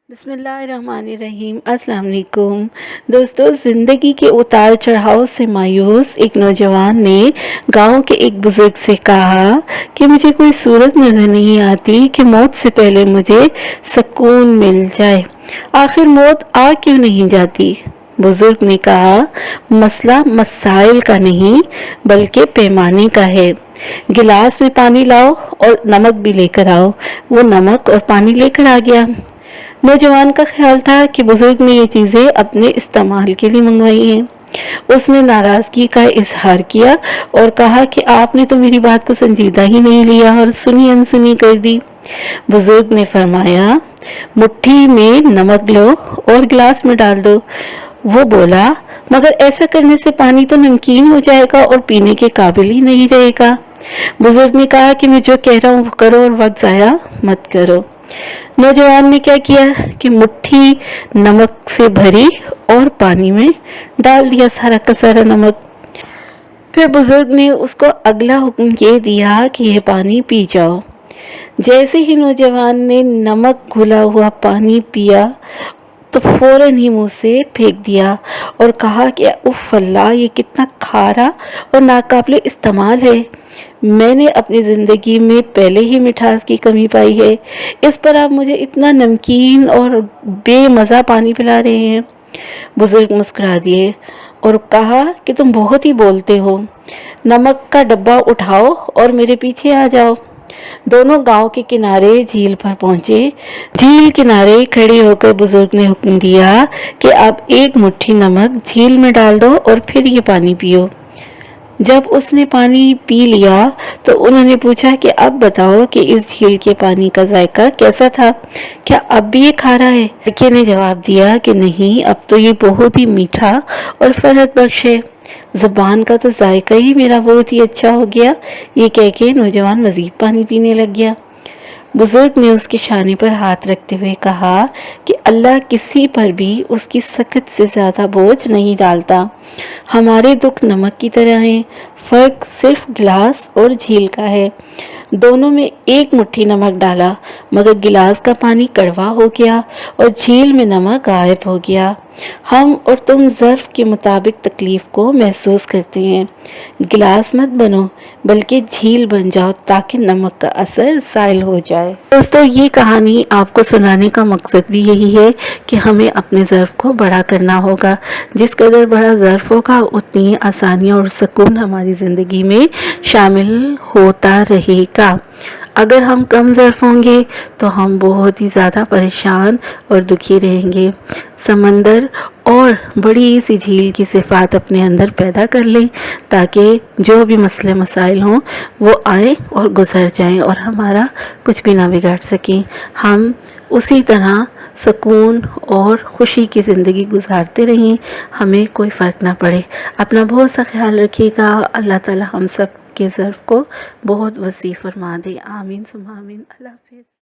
بسم اللہ الرحمن الرحیم۔ السلام علیکم دوستو، زندگی کے اتار چڑھاؤ سے مایوس ایک نوجوان نے گاؤں کے ایک بزرگ سے کہا کہ مجھے کوئی صورت نظر نہیں آتی کہ موت سے پہلے مجھے سکون مل جائے۔ آخر موت آ کیوں نہیں جاتی؟ بزرگ نے کہا، مسئلہ مسائل کا نہیں بلکہ پیمانے کا ہے۔ گلاس میں پانی لاؤ اور نمک بھی لے کر آؤ۔ وہ نمک اور پانی لے کر آ گیا۔ نوجوان کا خیال تھا کہ بزرگ نے یہ چیزیں اپنے استعمال کے لیے منگوائی ہیں۔ اس نے ناراضگی کا اظہار کیا اور کہا کہ آپ نے تو میری بات کو سنجیدہ ہی نہیں لیا اور سنی انسنی کر دی۔ بزرگ نے فرمایا، مٹھی میں نمک لو اور گلاس میں ڈال دو۔ وہ بولا، مگر ایسا کرنے سے پانی تو نمکین ہو جائے گا اور پینے کے قابل ہی نہیں رہے گا۔ بزرگ نے کہا کہ میں جو کہہ رہا ہوں وہ کرو اور وقت ضائع مت کرو۔ نوجوان نے کیا کیا کہ مٹھی نمک سے بھری اور پانی میں ڈال دیا سارا کا سارا نمک۔ پھر بزرگ نے اس کو اگلا حکم یہ دیا کہ یہ پانی پی جاؤ۔ جیسے ہی نوجوان نے نمک گھلا ہوا پانی پیا تو فوراً ہی منہ سے پھینک دیا اور کہا کہ اف اللہ، یہ کتنا کھارا اور ناقابل استعمال ہے۔ میں نے اپنی زندگی میں پہلے ہی مٹھاس کی کمی پائی ہے، اس پر آپ مجھے اتنا نمکین اور بے مزہ پانی پلا رہے ہیں۔ بزرگ مسکرا دیے اور کہا کہ تم بہت ہی بولتے ہو، نمک کا ڈبہ اٹھاؤ اور میرے پیچھے آ جاؤ۔ دونوں گاؤں کے کنارے جھیل پر پہنچے۔ جھیل کنارے کھڑے ہو کر بزرگ نے حکم دیا کہ اب ایک مٹھی نمک جھیل میں ڈال دو اور پھر یہ پانی پیو۔ جب اس نے پانی پی لیا تو انہوں نے پوچھا کہ اب بتاؤ کہ اس جھیل کے پانی کا ذائقہ کیسا تھا؟ کیا اب بھی یہ کھارا ہے؟ لڑکے نے جواب دیا کہ نہیں، اب تو یہ بہت ہی میٹھا اور فرحت بخش ہے۔ زبان کا تو ذائقہ ہی میرا بہت ہی اچھا ہو گیا۔ یہ کہہ کے نوجوان مزید پانی پینے لگ گیا۔ بزرگ نے اس کے شانے پر ہاتھ رکھتے ہوئے کہا کہ اللہ کسی پر بھی اس کی سکت سے زیادہ بوجھ نہیں ڈالتا۔ ہمارے دکھ نمک کی طرح ہیں، فرق صرف گلاس اور جھیل کا ہے۔ دونوں میں ایک مٹھی نمک ڈالا مگر گلاس کا پانی کڑوا ہو گیا اور جھیل میں نمک غائب ہو گیا۔ ہم اور تم ظرف کے مطابق تکلیف کو محسوس کرتے ہیں۔ گلاس مت بنو بلکہ جھیل بن جاؤ تاکہ نمک کا اثر زائل ہو جائے۔ دوستو، یہ کہانی آپ کو سنانے کا مقصد بھی یہی ہے کہ ہمیں اپنے ظرف کو بڑا کرنا ہوگا۔ جس قدر بڑا ظرف ہوگا اتنی آسانیاں اور سکون ہماری زندگی میں شامل ہوتا رہے گا۔ اگر ہم کم ظرف ہوں گے تو ہم بہت ہی زیادہ پریشان اور دکھی رہیں گے۔ سمندر اور بڑی سی جھیل کی صفات اپنے اندر پیدا کر لیں تاکہ جو بھی مسئلے مسائل ہوں وہ آئیں اور گزر جائیں اور ہمارا کچھ بھی نہ بگاڑ سکیں۔ ہم اسی طرح سکون اور خوشی کی زندگی گزارتے رہیں، ہمیں کوئی فرق نہ پڑے۔ اپنا بہت سا خیال رکھیے گا۔ اللہ تعالی ہم سب کے ظرف کو بہت وسیع فرما دے۔ آمین ثم آمین۔ اللہ حافظ۔